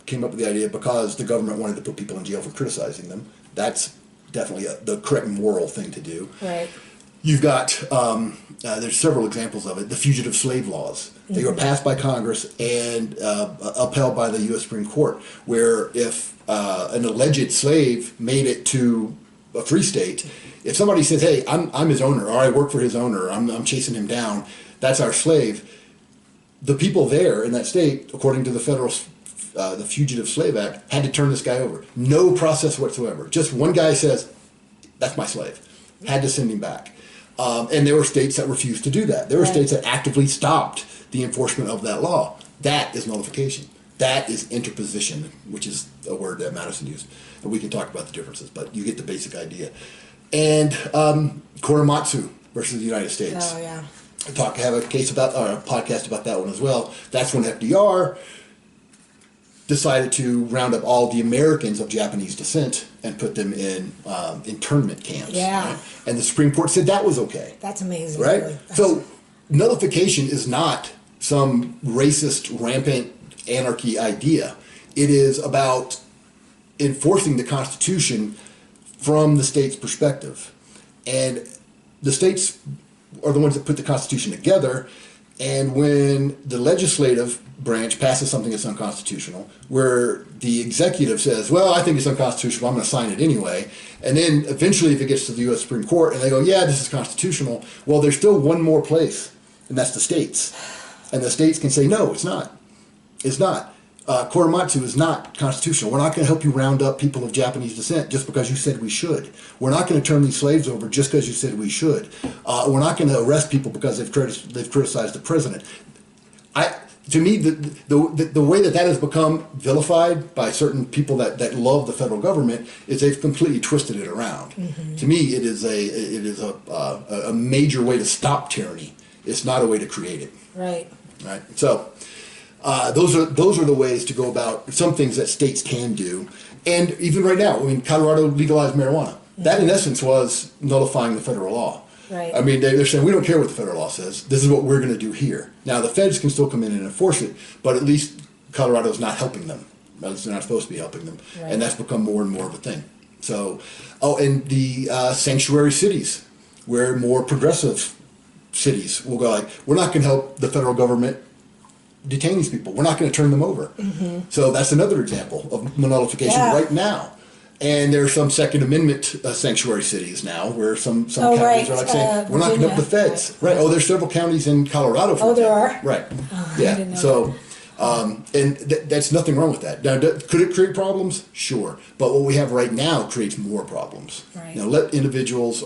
came up with the idea because the government wanted to put people in jail for criticizing them. That's definitely the correct moral thing to do. Right. You've got, there's several examples of it, the fugitive slave laws. They were passed by Congress and upheld by the U.S. Supreme Court, where if an alleged slave made it to a free state, if somebody says, hey, I'm his owner, or I work for his owner, I'm chasing him down, that's our slave, the people there in that state, according to the the Fugitive Slave Act, had to turn this guy over. No process whatsoever. Just one guy says, that's my slave. Had to send him back. And there were states that refused to do that. There were Right. states that actively stopped the enforcement of that law. That is nullification. That is interposition, which is a word that Madison used. And we can talk about the differences, but you get the basic idea. And Korematsu versus the United States. Oh yeah. Have a case about, or a podcast about that one as well. That's when FDR decided to round up all the Americans of Japanese descent and put them in internment camps. Yeah. Right? And the Supreme Court said that was okay. That's amazing. Right? Really. So nullification is not some racist, rampant anarchy idea. It is about enforcing the Constitution from the state's perspective. And the states are the ones that put the Constitution together. And when the legislative branch passes something that's unconstitutional, where the executive says, well, I think it's unconstitutional, I'm going to sign it anyway. And then eventually if it gets to the U.S. Supreme Court and they go, yeah, this is constitutional, well, there's still one more place, and that's the states. And the states can say, no, it's not. It's not. Korematsu is not constitutional. We're not going to help you round up people of Japanese descent just because you said we should. We're not going to turn these slaves over just because you said we should. We're not going to arrest people because they've criticized the president. To me, the way that has become vilified by certain people that love the federal government is they've completely twisted it around. Mm-hmm. To me, it is a major way to stop tyranny. It's not a way to create it. Right. Right. So. Those are the ways to go about some things that states can do, and even right now, I mean, Colorado legalized marijuana. Mm-hmm. That, in essence, was nullifying the federal law. Right. I mean, they're saying we don't care what the federal law says. This is what we're going to do here. Now, the feds can still come in and enforce it, but at least Colorado's not helping them. They're not supposed to be helping them, right. And that's become more and more of a thing. So, and the sanctuary cities, where more progressive cities will go like, we're not going to help the federal government detain these people. We're not going to turn them over. Mm-hmm. So that's another example of nullification right now. And there are some Second Amendment sanctuary cities now where some counties are like saying, we're not going to help the feds. Right. Oh, there's several counties in Colorado, for example. There are? Right. Oh, yeah. I didn't know So, and that's nothing wrong with that. Now, could it create problems? Sure. But what we have right now creates more problems. Right. Now, individuals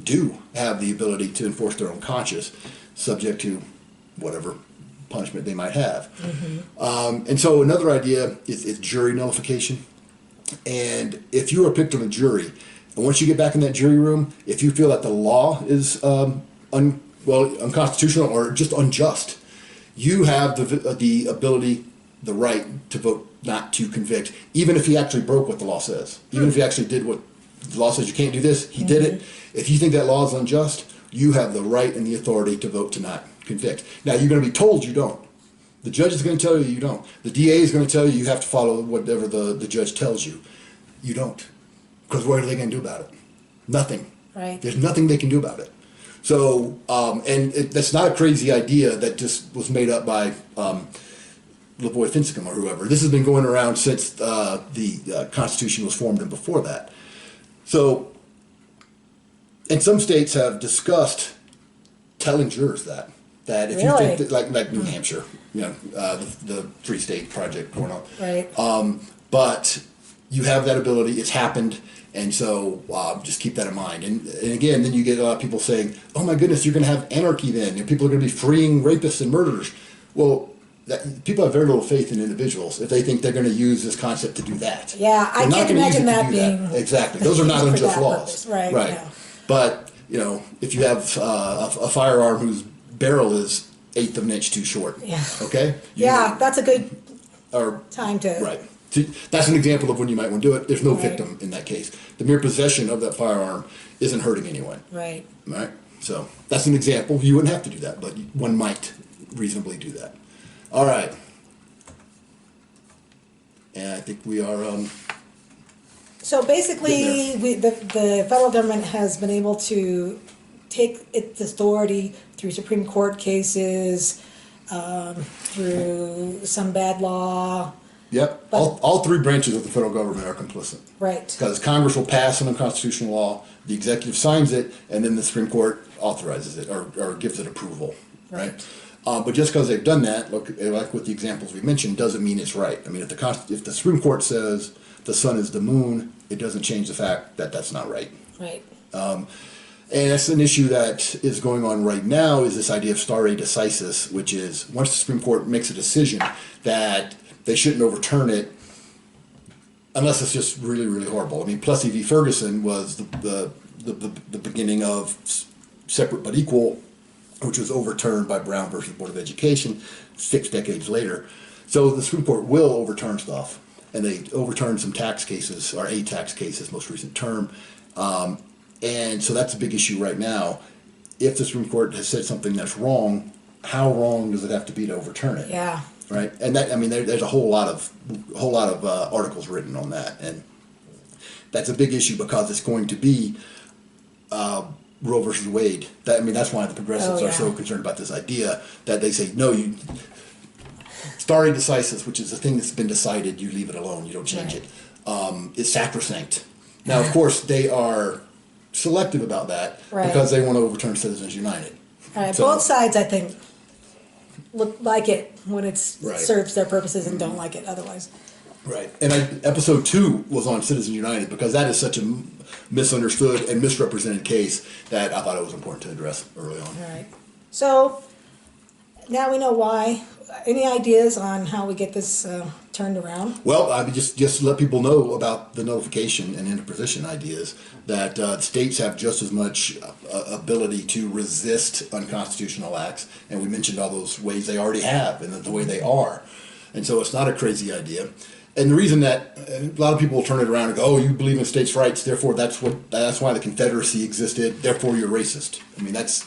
do have the ability to enforce their own conscience, subject to whatever punishment they might have. Mm-hmm. And so another idea is jury nullification. And if you are picked on a jury, and once you get back in that jury room, if you feel that the law is unconstitutional or just unjust, you have the ability, the right to vote not to convict, even if he actually broke what the law says. Even if he actually did what the law says you can't do this, he did it. If you think that law is unjust, you have the right and the authority to vote to not convict. Now, you're going to be told you don't. The judge is going to tell you you don't. The DA is going to tell you you have to follow whatever the judge tells you. You don't. Because what are they going to do about it? Nothing. Right. There's nothing they can do about it. So, that's not a crazy idea that just was made up by Lavoie Finscom or whoever. This has been going around since the Constitution was formed and before that. So, and some states have discussed telling jurors that if really? you think that, like New Hampshire, the 3-state project going on. Right. But you have that ability. It's happened. And so just keep that in mind. And again, then you get a lot of people saying, oh my goodness, you're going to have anarchy then. People are going to be freeing rapists and murderers. Well, people have very little faith in individuals if they think they're going to use this concept to do that. Yeah, I can't imagine that being... Exactly. Those are not unjust laws. Purpose. Right. No. But, if you have a firearm whose barrel is 1/8 of an inch too short. Yeah. Okay? That's a good time to... Right. That's an example of when you might want to do it. There's no victim in that case. The mere possession of that firearm isn't hurting anyone. Right. Right? So that's an example. You wouldn't have to do that, but one might reasonably do that. All right. And I think we are... So basically, the federal government has been able to take its authority through Supreme Court cases, through some bad law. Yep. All three branches of the federal government are complicit. Right. Because Congress will pass an unconstitutional law, the executive signs it, and then the Supreme Court authorizes it or gives it approval. Right. But just because they've done that, like with the examples we mentioned, doesn't mean it's right. I mean, if the Supreme Court says the sun is the moon, it doesn't change the fact that that's not right. Right. And that's an issue that is going on right now, is this idea of stare decisis, which is once the Supreme Court makes a decision that they shouldn't overturn it unless it's just really, really horrible. I mean, Plessy v. Ferguson was the beginning of separate but equal, which was overturned by Brown versus Board of Education 6 decades later. So the Supreme Court will overturn stuff, and they overturned some tax cases, or a tax case, this most recent term, and so that's a big issue right now. If the Supreme Court has said something that's wrong, how wrong does it have to be to overturn it? Yeah. Right, and that, I mean, there's a whole lot of articles written on that, and that's a big issue because it's going to be Roe versus Wade. That, I mean, that's why the progressives are so concerned about this idea that they say, no, you stare decisis, which is the thing that's been decided, you leave it alone, you don't change it. Is sacrosanct. Now, of course, they are selective about that because they want to overturn Citizens United. All right, both sides, I think, like it when it serves their purposes and don't like it otherwise. Right. And episode 2 was on Citizens United because that is such a misunderstood and misrepresented case that I thought it was important to address early on. All right. So now we know why. Any ideas on how we get this turned around? Well, I mean, just to let people know about the notification and interposition ideas, that states have just as much ability to resist unconstitutional acts, and we mentioned all those ways they already have and the way they are. And so it's not a crazy idea. And the reason that a lot of people will turn it around and go, oh, you believe in states' rights, therefore that's why the Confederacy existed, therefore you're racist. I mean, that's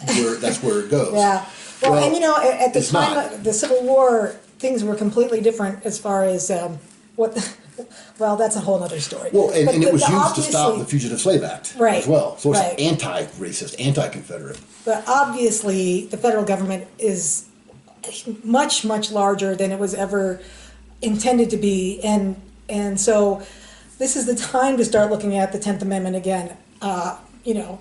where it goes. Yeah. Well, and you know, at the time not. of the Civil War, things were completely different as far as well, that's a whole other story. Well, and it was used to stop obviously- the Fugitive Slave Act as well. So it's anti-racist, anti-Confederate. But obviously, the federal government is much, much larger than it was ever intended to be, and so this is the time to start looking at the 10th Amendment again. You know,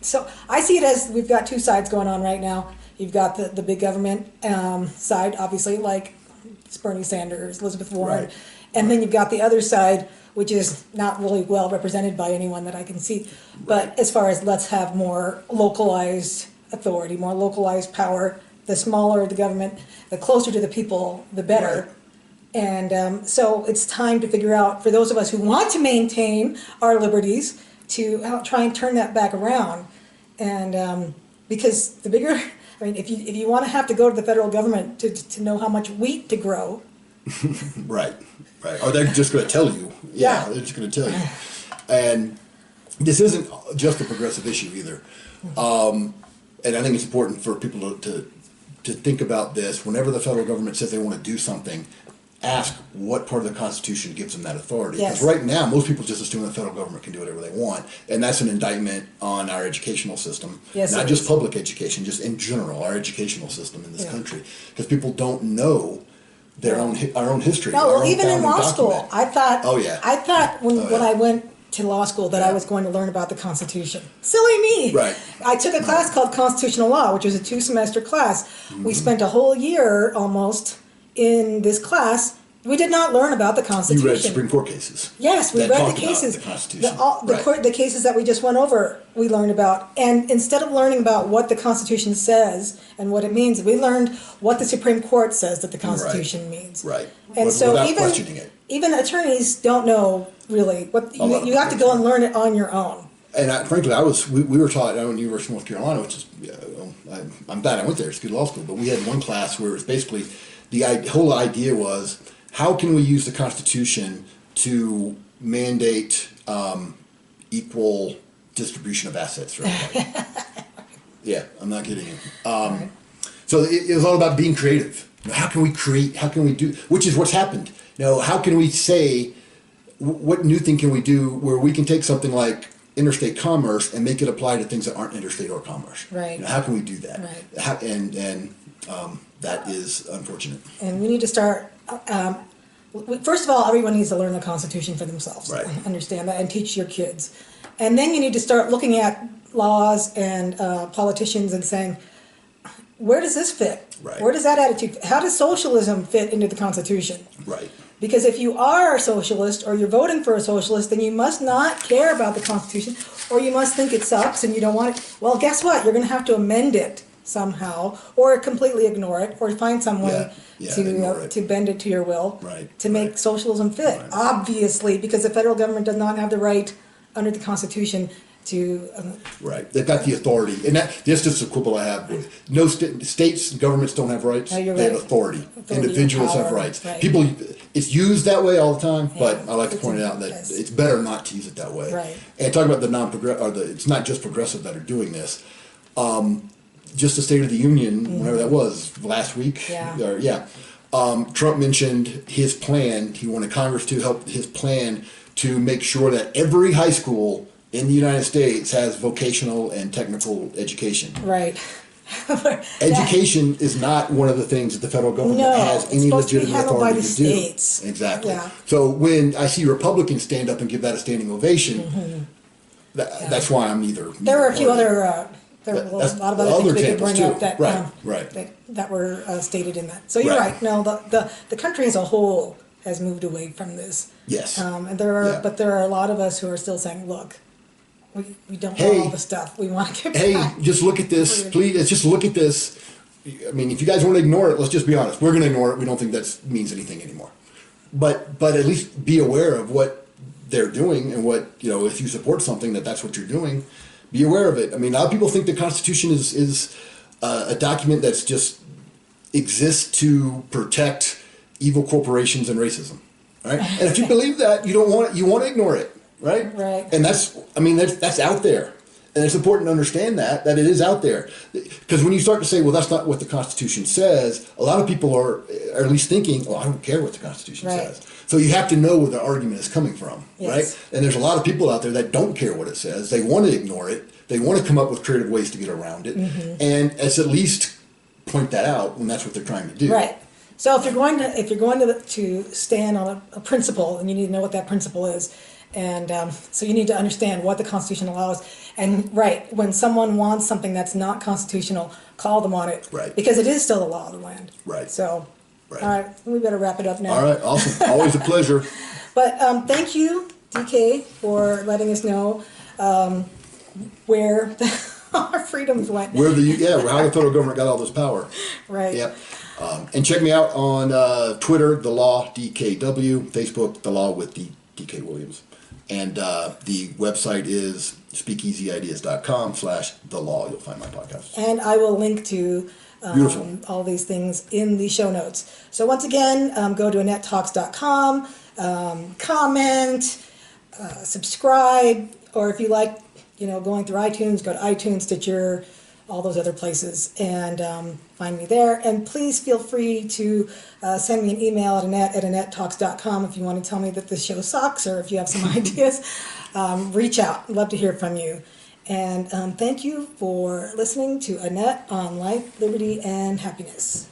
so I see it as we've got two sides going on right now. You've got the big government side, obviously, like Bernie Sanders, Elizabeth Warren, and then you've got the other side, which is not really well represented by anyone that I can see. But as far as let's have more localized authority, more localized power, the smaller the government, the closer to the people, the better. And so it's time to figure out, for those of us who want to maintain our liberties, to try and turn that back around. And because the bigger, I mean, if you want to have to go to the federal government to know how much wheat to grow. Right. Or they're just going to tell you. Yeah, they're just going to tell you. And this isn't just a progressive issue either. And I think it's important for people to think about this. Whenever the federal government says they want to do something, ask what part of the Constitution gives them that authority. Because right now, most people just assume the federal government can do whatever they want. And that's an indictment on our educational system. Yes, not just public education, just in general, our educational system in this country. Because people don't know our own history. No, well, even in law school, I thought. Oh yeah. I thought when I went to law school that I was going to learn about the Constitution. Silly me. Right. I took a class called Constitutional Law, which was a 2-semester class. We spent a whole year almost in this class. We did not learn about the Constitution. You read Supreme Court cases. Yes, we that read talk the cases. about the Constitution. The cases that we just went over, we learned about. And instead of learning about what the Constitution says and what it means, we learned what the Supreme Court says that the Constitution means. Right. And so without questioning it. even attorneys don't know really what you have to go and learn it on your own. And frankly, we were taught at the University of North Carolina, which is, I'm glad I went there, it's good law school, but we had one class where it was basically, the whole idea was, how can we use the Constitution to mandate equal distribution of assets for everybody? Yeah, I'm not kidding you. So it was all about being creative. How can we create, how can we do, which is what's happened. How can we say, what new thing can we do where we can take something like interstate commerce and make it apply to things that aren't interstate or commerce? Right. How can we do that? Right. And that is unfortunate. And we need to start, first of all, everyone needs to learn the Constitution for themselves. Right. Understand that and teach your kids. And then you need to start looking at laws and politicians and saying, where does this fit? Right. Where does that attitude, how does socialism fit into the Constitution? Right. Because if you are a socialist or you're voting for a socialist, then you must not care about the Constitution, or you must think it sucks and you don't want it. Well, guess what? You're going to have to amend it somehow, or completely ignore it, or find some way to bend it to your will, to make socialism fit. Obviously, because the federal government does not have the right under the Constitution to, Right. They've got the authority. And that's just a quibble I have with no states and governments don't have rights. No, you're they have right. authority. Authority Individuals and have power, rights. right. People, it's used that way all the time, but Yeah. I like to It's point in- out that yes. it's better not to use it that way. Right. And talking about the non-progressive, it's not just progressive that are doing this. Just the State of the Union, whenever that was, last week. Yeah. Trump mentioned his plan. He wanted Congress to help his plan to make sure that every high school in the United States has vocational and technical education. right. Education is not one of the things that the federal government No, has it's any supposed to be legitimate handled by authority the to do. states. Exactly. Yeah. So when I see Republicans stand up and give that a standing ovation, that's why I'm neither. There were a few party. other, there were That's a lot of other other things we could examples bring too. up that, Right, right. that were stated in that. So you're Right. right, no, the country as a whole has moved away from this. Yes. And there are, Yeah. but there are a lot of us who are still saying, look, we don't Hey. want all the stuff, we want to get Hey, back. just look at this, please. Let's just look at this. I mean, if you guys want to ignore it, let's just be honest. We're going to ignore it. We don't think that means anything anymore. But at least be aware of what they're doing and what, if you support something that's what you're doing, be aware of it. I mean, a lot of people think the Constitution is a document that's just exists to protect evil corporations and racism, right? And if you believe that, you want to ignore it, right? Right. And that's out there. And it's important to understand that it is out there. Because when you start to say, well, that's not what the Constitution says, a lot of people are at least thinking, oh, I don't care what the Constitution Right. says. So you have to know where the argument is coming from, Yes. right? And there's a lot of people out there that don't care what it says. They want to ignore it. They want to come up with creative ways to get around it. Mm-hmm. And it's at least point that out when that's what they're trying to do. Right. So if you're going to stand on a principle, and you need to know what that principle is, and so you need to understand what the Constitution allows. And right, when someone wants something that's not constitutional, call them on it. Right. Because it is still the law of the land. Right. So, Right. all right, we better wrap it up now. All right, awesome. Always a pleasure. But thank you, DK, for letting us know where our freedoms went. How the federal government got all this power. Right. Yep. And check me out on Twitter, The Law DKW, Facebook, The Law with DK Williams. And the website is speakeasyideas.com/The Law. You'll find my podcast. And I will link to Beautiful. all these things in the show notes. So once again, go to AnnetteTalks.com, comment, subscribe, or if you like, going through iTunes, go to iTunes, Stitcher, all those other places, and find me there. And please feel free to send me an email at Annette@AnnetteTalks.com if you want to tell me that this show sucks, or if you have some ideas. Reach out. I'd love to hear from you. And thank you for listening to Annette on Life, Liberty, and Happiness.